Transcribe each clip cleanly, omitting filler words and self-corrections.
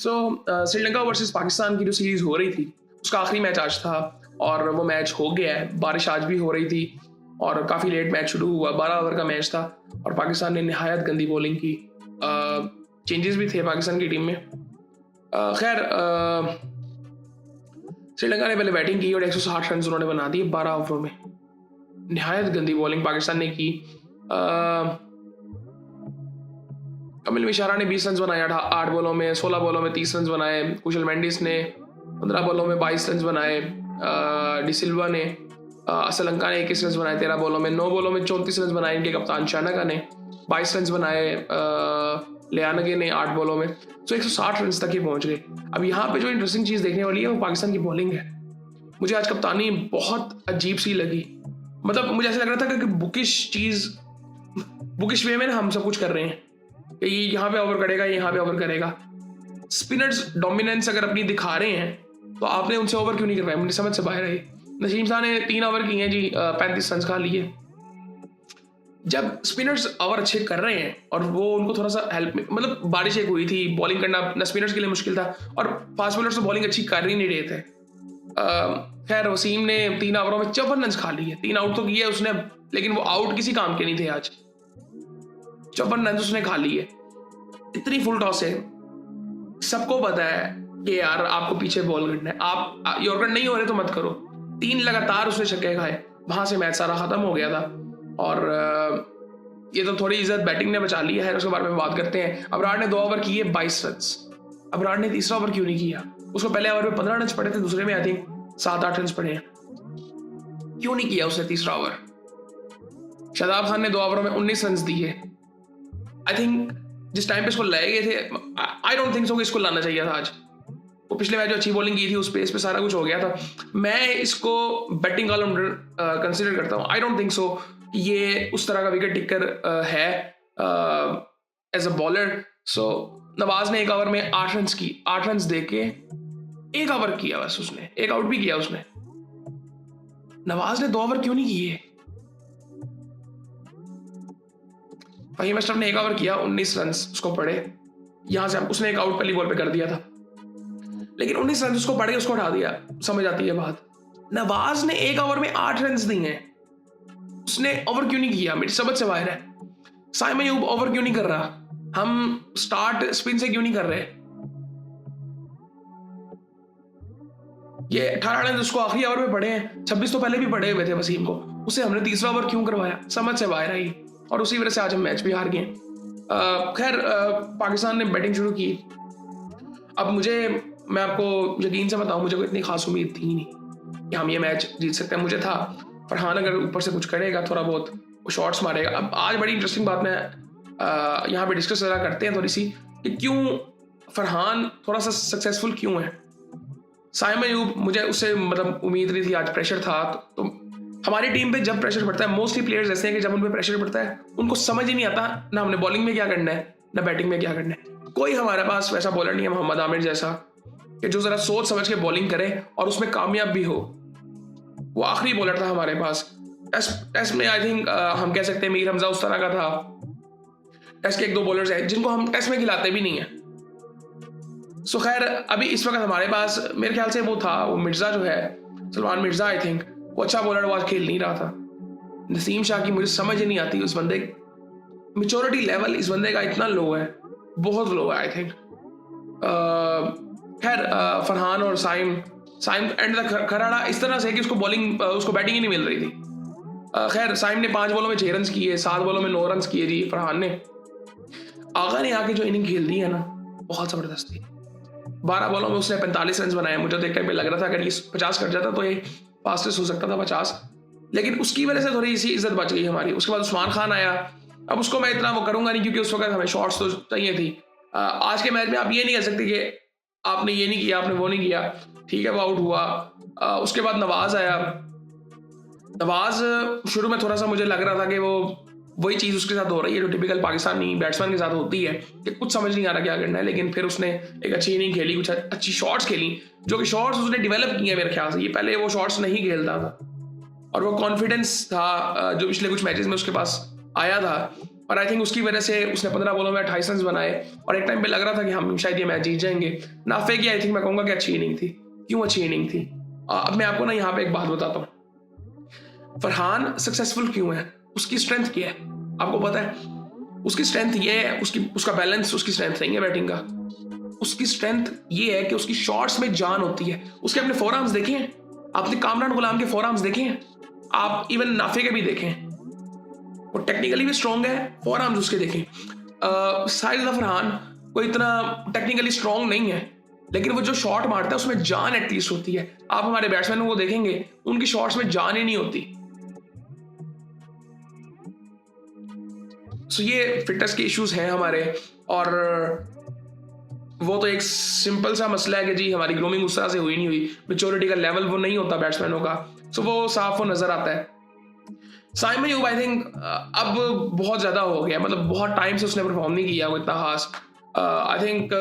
Sri Lanka versus Pakistan की जो series हो रही थी, उसका आखिरी मैच आज था और वो मैच हो गया है। बारिश आज भी हो रही थी और काफ़ी लेट मैच शुरू हुआ, 12 ओवर का मैच था और पाकिस्तान ने निहायत गंदी बॉलिंग की। चेंजेस भी थे पाकिस्तान की टीम में। खैर, श्रीलंका ने पहले बैटिंग की और 160 रन उन्होंने बना दिए 12 ओवरों में। निहायत गंदी बॉलिंग पाकिस्तान ने की। कमिल मिशारा ने 20 रन बनाए 8 बॉलों में, 16 बॉलों में 30 रन बनाए। कुशल मेंडिस ने 15 बॉलों में 22 रन बनाए। डिसिल्वा ने, श्रीलंका ने 21 रन बनाए 13 बॉलों में। 9 बॉलों में 34 रन बनाए इनके कप्तान शानका ने। 22 रन बनाए लियानगे ने 8 बॉलों में। तो 160 रन तक ही पहुंच गए। अब यहाँ पे जो इंटरेस्टिंग चीज़ देखने वाली है वो पाकिस्तान की बॉलिंग है। मुझे आज कप्तानी बहुत अजीब सी लगी। मतलब मुझे ऐसा लग रहा था कि बुकिश वे में ना हम सब कुछ कर रहे हैं कि ये यहाँ पे ओवर करेगा, यहाँ पे ओवर करेगा। स्पिनर्स डोमिनेंस अगर अपनी दिखा रहे हैं तो आपने उनसे ओवर क्यों नहीं करवाया? मुझे समझ से बाहर है। नसीम शाह ने 3 ओवर किए हैं जी, 35 रन खा लिए। जब स्पिनर्स ओवर अच्छे कर रहे हैं और वो उनको थोड़ा सा हेल्प, मतलब बारिश एक हुई थी, बॉलिंग करना स्पिनर्स के लिए मुश्किल था और फास्ट बॉलर्स तो बॉलिंग अच्छी कर ही नहीं रहे थे। खैर, वसीम ने 3 ओवरों में 54 रन खा लिए। 3 आउट तो किए उसने, लेकिन वो आउट किसी काम के नहीं थे आज। 54 रन उसने खा लिए। इतनी फुल टॉस है, सबको पता है कि यार आपको पीछे बॉल करना है। आप यॉर्कर नहीं हो रहे तो मत करो। 3 लगातार उसने छक्के खाए, वहां से मैच सारा खत्म हो गया था। और ये तो थोड़ी इज्जत बैटिंग ने बचा ली है, उसके बारे में बात करते हैं। अबरार ने 2 ओवर किए 22 रन। अबरार ने तीसरा ओवर क्यों नहीं किया? उसको पहले ओवर में 15 रन पड़े थे, दूसरे में आई थिंक 7-8 रन पड़े हैं। क्यों नहीं किया उसने तीसरा ओवर? शादाब खान ने 2 ओवरों में 19 रन दिए। आई थिंक जिस टाइम पे इसको लाए गए थे, आई डोंट थिंक सो कि इसको लाना चाहिए था आज। वो पिछले मैच जो अच्छी बॉलिंग की थी उस पेस पे सारा कुछ हो गया था। मैं इसको बैटिंग कॉलम कंसीडर करता हूँ। आई डोंट थिंक सो ये उस तरह का विकेट टिकर है एज अ बॉलर। सो नवाज ने 1 ओवर में 8 रन की, 8 रन देके 1 ओवर किया बस उसने, 1 आउट भी किया उसने। नवाज ने 2 ओवर क्यों नहीं किए? फहीम अशरफ ने 1 ओवर किया, 19 रन उसको पड़े। यहां से उसने 1 आउट पहली बॉल पे कर दिया था, लेकिन 19 रन उसको पड़े, उसको हटा दिया। समझ आती है बात। नवाज ने 1 ओवर में 8 रन दिए हैं, उसने ओवर क्यों नहीं किया? मेरी समझ से बाहर है। साइम अयूब ओवर क्यों नहीं कर रहा? हम स्टार्ट स्पिन से क्यों नहीं कर रहे? ये 18 रन उसको आखिरी ओवर में पड़े हैं, 26 तो पहले भी पड़े हुए थे वसीम को। उसे हमने तीसरा ओवर क्यों करवाया? समझ से बाहर आई और उसी वजह से आज हम मैच भी हार गए। खैर, पाकिस्तान ने बैटिंग शुरू की। अब मैं आपको यकीन से बताऊं, मुझे कोई इतनी खास उम्मीद थी नहीं कि हम ये मैच जीत सकते हैं। मुझे था फरहान अगर ऊपर से कुछ करेगा, थोड़ा बहुत वो शॉट्स मारेगा। अब आज बड़ी इंटरेस्टिंग बात मैं यहाँ पे डिस्कस करते हैं थोड़ी सी कि क्यों फरहान थोड़ा सा सक्सेसफुल क्यों है। साइम अयूब, मुझे उससे मतलब उम्मीद नहीं थी, आज प्रेशर था। तो हमारी टीम पे जब प्रेशर पड़ता है, मोस्टली प्लेयर्स ऐसे हैं कि जब उन पे प्रेशर पड़ता है उनको समझ ही नहीं आता ना हमने बॉलिंग में क्या करना है ना बैटिंग में क्या करना है। कोई हमारे पास वैसा बॉलर नहीं है मोहम्मद आमिर जैसा कि जो जरा सोच समझ के बॉलिंग करे और उसमें कामयाब भी हो। वो आखिरी बॉलर था हमारे पास। टेस्ट में आई थिंक हम कह सकते हैं मीर हमजा उस तरह का था। टेस्ट के 1-2 बॉलर्स हैं जिनको हम टेस्ट में खिलाते भी नहीं है। सो खैर, अभी इस वक्त हमारे पास मेरे ख्याल से वो मिर्जा जो है, सलमान मिर्जा, आई थिंक वो अच्छा बॉलर, वो आज खेल नहीं रहा था। नसीम शाह की मुझे समझ ही नहीं आती। उस बंदे मैच्योरिटी लेवल इस बंदे का इतना लो है, बहुत लो है आई थिंक। खैर, फरहान और साइम एंड तक खराड़ा इस तरह से कि उसको बैटिंग ही नहीं मिल रही थी। खैर, साइम ने 5 बॉलों में 6 रन किए, 7 बॉलों में 9 रन किए जी। फरहान ने, आगा ने आके जो इनिंग खेल दी है ना, बहुत जबरदस्त थी। 12 बॉलों में उसने 45 रन बनाए। मुझे देखकर भी लग रहा था अगर ये 50 कर जाता तो ये फास्टेस्ट हो सकता था 50, लेकिन उसकी वजह से थोड़ी सी इज्जत बच गई हमारी। उसके बाद उस्मान खान आया। अब उसको मैं इतना वो करूंगा नहीं क्योंकि उस वक्त हमें शॉट्स तो चाहिए थी। आज के मैच में आप ये नहीं कह सकते कि आपने ये नहीं किया, आपने वो नहीं किया। ठीक है, वो आउट हुआ। उसके बाद नवाज आया। नवाज शुरू में थोड़ा सा मुझे लग रहा था कि वो वही चीज़ उसके साथ हो रही है जो टिपिकल पाकिस्तानी बैट्समैन के साथ होती है कि कुछ समझ नहीं आ रहा क्या करना है। लेकिन फिर उसने एक अच्छी इनिंग खेली, कुछ अच्छी शॉट्स खेली, जो कि शॉट्स उसने डेवलप किए मेरे ख्याल से। ये पहले वो शॉट्स नहीं खेलता था और वो कॉन्फिडेंस था जो पिछले कुछ मैचेस में उसके पास आया था और आई थिंक उसकी वजह से उसने 15 बॉलों में 28 रन बनाए और एक टाइम पे लग रहा था कि हम शायद ये मैच जीत जाएंगे। नाफे की आई थिंक मैं कहूँगा कि अच्छी इनिंग थी। क्यों अच्छी इनिंग थी? अब मैं आपको ना यहाँ पे एक बात बताता हूँ। फरहान सक्सेसफुल क्यों है? उसकी स्ट्रेंथ क्या है आपको पता है? उसकी स्ट्रेंथ ये है, उसका बैलेंस उसकी स्ट्रेंथ नहीं है बैटिंग का। उसकी स्ट्रेंथ ये है कि उसकी शॉट्स में जान होती है। उसके अपने फोरआर्म्स देखे हैं आपने? कामरान गुलाम के फोरआर्म्स देखे हैं आप? इवन नाफे के भी देखे हैं। वो टेक्निकली भी स्ट्रॉन्ग है, फोरआर्म्स उसके देखें। साहिल फरहान कोई इतना टेक्निकली स्ट्रॉन्ग नहीं है, लेकिन वो जो शॉट मारता है उसमें जान एटलीस्ट होती है। आप हमारे बैट्समैनों को देखेंगे, उनकी शॉट्स में जान ही नहीं होती। सो ये फिटनेस के इश्यूज हैं हमारे, और वो तो एक सिंपल सा मसला है कि जी हमारी ग्रूमिंग उस तरह से हुई नहीं हुई, मेच्योरिटी का लेवल वो नहीं होता बैट्समैनों का। सो वो साफ वो नजर आता है। साइमन अयूब आई थिंक अब बहुत ज्यादा हो गया, मतलब बहुत टाइम से उसने परफॉर्म नहीं किया वो इतना खास। आई थिंक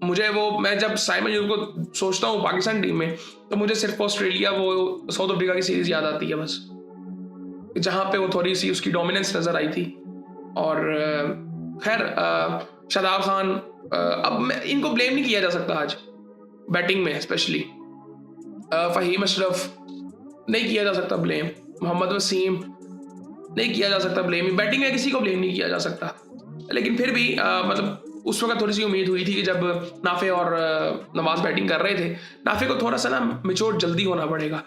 मैं जब साइमन अयूब को सोचता हूँ पाकिस्तान टीम में, तो मुझे सिर्फ ऑस्ट्रेलिया वो साउथ अफ्रीका की सीरीज याद आती है बस, जहां पे वो थोड़ी सी उसकी डोमिनेंस नजर आई थी। और खैर शादाब खान, अब इनको ब्लेम नहीं किया जा सकता आज बैटिंग में, स्पेशली फहीम अशरफ नहीं किया जा सकता ब्लेम, मोहम्मद वसीम नहीं किया जा सकता ब्लेम, बैटिंग में किसी को ब्लेम नहीं किया जा सकता। लेकिन फिर भी मतलब उस वक्त थोड़ी सी उम्मीद हुई थी कि जब नाफे और नवाज बैटिंग कर रहे थे, नाफे को थोड़ा सा ना मैच्योर जल्दी होना पड़ेगा।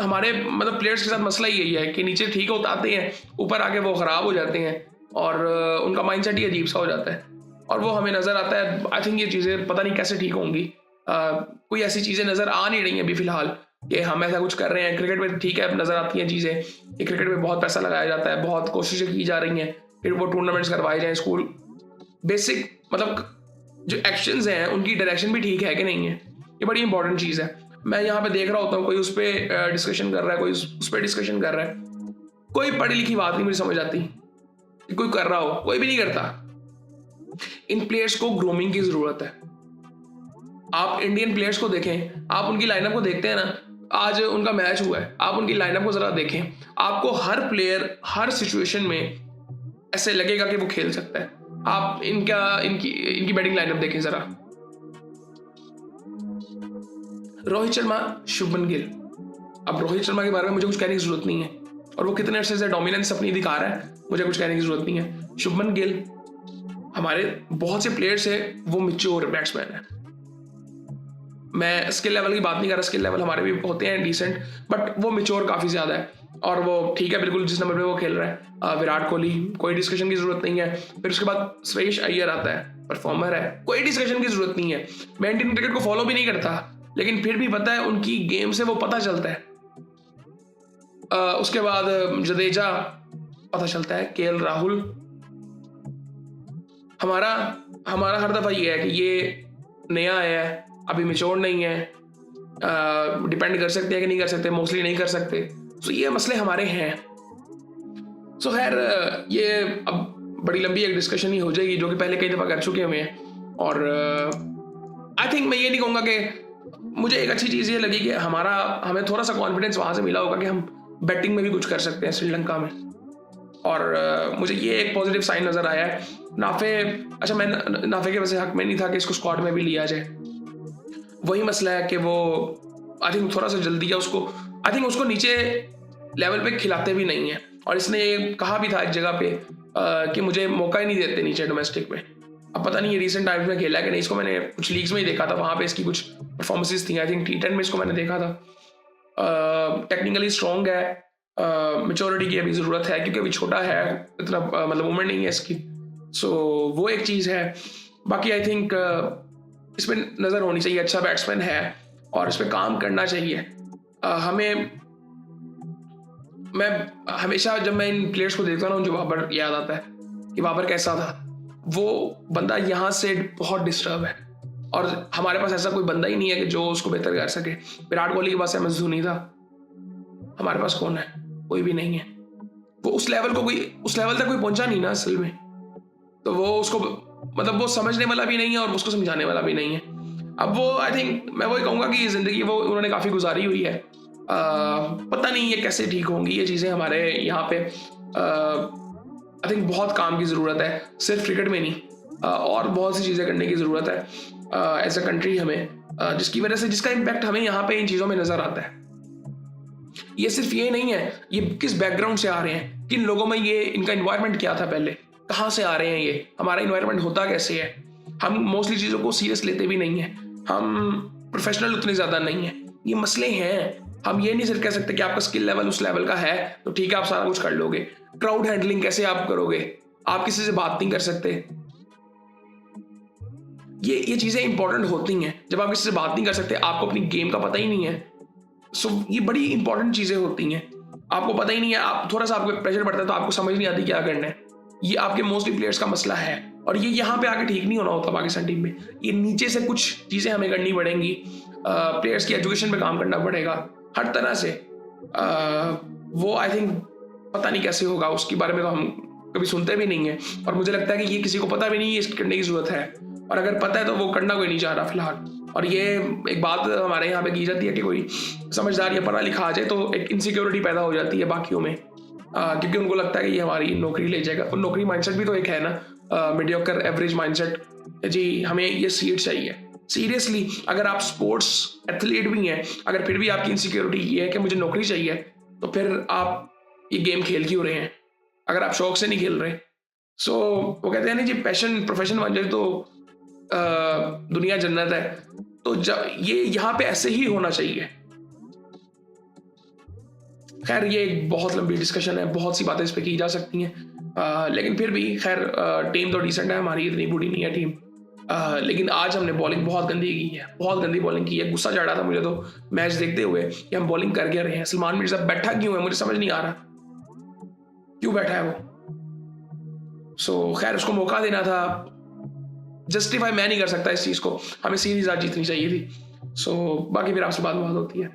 हमारे मतलब प्लेयर्स के साथ मसला ही यही है कि नीचे ठीक होते आते हैं, ऊपर आके वो खराब हो जाते हैं और उनका माइंडसेट ही अजीब सा हो जाता है, और वो हमें नजर आता है। आई थिंक ये चीज़ें पता नहीं कैसे ठीक होंगी। कोई ऐसी चीज़ें नज़र आ नहीं रही हैं अभी फिलहाल कि हम ऐसा कुछ कर रहे हैं। क्रिकेट में ठीक है नज़र आती हैं चीज़ें कि क्रिकेट में बहुत पैसा लगाया जाता है, बहुत कोशिशें की जा रही हैं, फिर वो टूर्नामेंट्स करवाए जाएँ। स्कूल बेसिक मतलब जो एक्शंस हैं उनकी डायरेक्शन भी ठीक है कि नहीं है, ये बड़ी इंपॉर्टेंट चीज़ है। मैं यहाँ पे देख रहा होता हूँ कोई उस पर डिस्कशन कर रहा है, कोई उस पर डिस्कशन कर रहा है, कोई पढ़ी लिखी बात नहीं मुझे समझ आती कि कोई कर रहा हो, कोई भी नहीं करता। इन प्लेयर्स को ग्रूमिंग की जरूरत है। आप इंडियन प्लेयर्स को देखें, आप उनकी लाइनअप को देखते हैं ना, आज उनका मैच हुआ है, आप उनकी लाइनअप को जरा देखें, आपको हर प्लेयर हर सिचुएशन में ऐसे लगेगा कि वो खेल सकता है। आप इनकी बैटिंग लाइनअप देखें जरा। रोहित शर्मा, शुभमन गिल। अब रोहित शर्मा के बारे में मुझे कुछ कहने की जरूरत नहीं है, और वो कितने अरसे से डोमिनेंस अपनी दिखा रहा है, मुझे कुछ कहने की जरूरत नहीं है। शुभमन गिल, हमारे बहुत से प्लेयर्स है वो मैच्योर बैट्समैन है। मैं स्किल लेवल की बात नहीं कर रहा, स्किल लेवल हमारे भी होते हैं डिसेंट, बट वो मैच्योर काफी ज्यादा है, और वो ठीक है बिल्कुल जिस नंबर पे वो खेल रहा है। विराट कोहली, कोई डिस्कशन की जरूरत नहीं है। फिर उसके बाद श्रेयस अय्यर आता है, परफॉर्मर है, कोई डिस्कशन की जरूरत नहीं है। मैं इंडियन क्रिकेट को फॉलो भी नहीं करता, लेकिन फिर भी पता है उनकी गेम से वो पता चलता है। उसके बाद जडेजा पता चलता है, केएल राहुल। हमारा हर दफा ये है कि ये नया है, अभी मैच्योर नहीं है, डिपेंड कर सकते हैं कि नहीं कर सकते, मोस्टली नहीं कर सकते। तो ये मसले हमारे हैं। सो खैर ये अब बड़ी लंबी एक डिस्कशन ही हो जाएगी, जो कि पहले कई दफा कर चुके हैं। और आई थिंक मैं ये नहीं कहूँगा कि मुझे एक अच्छी चीज़ ये लगी कि हमें थोड़ा सा कॉन्फिडेंस वहाँ से मिला होगा कि हम बैटिंग में भी कुछ कर सकते हैं श्रीलंका में, और मुझे ये एक पॉजिटिव साइन नज़र आया है। अच्छा मैं नाफे के वैसे हक में नहीं था कि इसको स्क्वाड में भी लिया जाए, वही मसला है कि वो आई थिंक थोड़ा सा जल्दी है उसको, आई थिंक उसको नीचे लेवल पे खिलाते भी नहीं है, और इसने कहा भी था एक जगह पे कि मुझे मौका ही नहीं देते नीचे डोमेस्टिक में। अब पता नहीं ये रिसेंट टाइम्स में खेला है कि नहीं, इसको मैंने कुछ लीग्स में ही देखा था, वहाँ पे इसकी कुछ परफॉर्मेंसेस थी। आई थिंक T10 में इसको मैंने देखा था। टेक्निकली स्ट्रॉन्ग है, मेच्योरिटी की अभी ज़रूरत है क्योंकि अभी छोटा है, इतना मतलब उम्र नहीं है इसकी। सो वो एक चीज़ है। बाकी आई थिंक इसमें नज़र होनी चाहिए, अच्छा बैट्समैन है और इस पर काम करना चाहिए। मैं हमेशा जब मैं इन प्लेयर्स को देखता हूँ, मुझे बाबर याद आता है कि बाबर कैसा था। वो बंदा यहाँ से बहुत डिस्टर्ब है, और हमारे पास ऐसा कोई बंदा ही नहीं है कि जो उसको बेहतर कर सके। विराट कोहली के पास MS धोनी था, हमारे पास कौन है? कोई भी नहीं है। वो उस लेवल तक कोई पहुंचा नहीं ना असल में, तो वो उसको मतलब वो समझने वाला भी नहीं है और उसको समझाने वाला भी नहीं है। अब वो आई थिंक मैं वही कहूँगा कि जिंदगी वो उन्होंने काफ़ी गुजारी हुई है। पता नहीं ये कैसे ठीक होंगी ये चीज़ें हमारे यहाँ पे। आई थिंक बहुत काम की ज़रूरत है, सिर्फ क्रिकेट में नहीं, और बहुत सी चीज़ें करने की ज़रूरत है एज अ कंट्री हमें, जिसकी वजह से जिसका इम्पैक्ट हमें यहाँ पे इन चीज़ों में नज़र आता है। ये सिर्फ ये नहीं है, ये किस बैकग्राउंड से आ रहे हैं, किन लोगों में ये इनका इन्वायरमेंट क्या था पहले, कहाँ से आ रहे हैं, ये हमारा इन्वायरमेंट होता कैसे है। हम मोस्टली चीज़ों को सीरियस लेते भी नहीं हैं, हम प्रोफेशनल उतने ज़्यादा नहीं हैं। ये मसले हैं। हम ये नहीं सिर्फ कह सकते कि आपका स्किल लेवल उस लेवल का है तो ठीक है आप सारा कुछ कर लोगे। क्राउड हैंडलिंग कैसे आप करोगे, आप किसी से बात नहीं कर सकते। ये चीज़ें इंपॉर्टेंट होती हैं। जब आप किसी से बात नहीं कर सकते, आपको अपनी गेम का पता ही नहीं है, सो ये बड़ी इंपॉर्टेंट चीज़ें होती हैं। आपको पता ही नहीं है, आप थोड़ा सा आपको प्रेशर पड़ता है तो आपको समझ नहीं आती क्या करना है। ये आपके मोस्टली प्लेयर्स का मसला है, और ये यहाँ पे आके ठीक नहीं होना होता पाकिस्तान टीम में। ये नीचे से कुछ चीज़ें हमें करनी पड़ेंगी, प्लेयर्स की एजुकेशन पे काम करना पड़ेगा हर तरह से। वो आई थिंक पता नहीं कैसे होगा, उसके बारे में तो हम कभी सुनते भी नहीं है, और मुझे लगता है कि ये किसी को पता भी नहीं है इसकी करने की ज़रूरत है, और अगर पता है तो वो करना कोई नहीं चाह रहा फिलहाल। और ये एक बात हमारे यहाँ पे की जाती है कि कोई समझदार या पढ़ा लिखा आ जाए तो एक इनसिक्योरिटी पैदा हो जाती है बाकियों में, क्योंकि उनको लगता है कि ये हमारी नौकरी ले जाएगा। और नौकरी माइंडसेट भी तो एक है ना, मीडियोकर एवरेज माइंडसेट, जी हमें ये सीट चाहिए। सीरियसली अगर आप स्पोर्ट्स एथलीट भी हैं, अगर फिर भी आपकी इनसिक्योरिटी ये है कि मुझे नौकरी चाहिए, तो फिर आप ये गेम खेल क्यों रहे हैं, अगर आप शौक से नहीं खेल रहे। सो वो कहते हैं ना जी, पैशन प्रोफेशन बन जाए तो दुनिया जन्नत है। तो जब ये यहाँ पे ऐसे ही होना चाहिए। खैर ये एक बहुत लंबी डिस्कशन है, बहुत सी बातें इस पे की जा सकती हैं, लेकिन फिर भी खैर टीम तो डिसेंट है हमारी, इतनी बुरी नहीं है टीम। लेकिन आज हमने बॉलिंग बहुत गंदी की है, बहुत गंदी बॉलिंग की है। गुस्सा चढ़ रहा था मुझे तो मैच देखते हुए कि हम बॉलिंग कर क्या रहे हैं। सलमान मिर्जा बैठा क्यों है, मुझे समझ नहीं आ रहा क्यों बैठा है वो। सो खैर उसको मौका देना था, जस्टिफाई मैं नहीं कर सकता इस चीज़ को, हमें सीरीज आज जीतनी चाहिए थी। सो बाकी फिर आपसे बात होती है।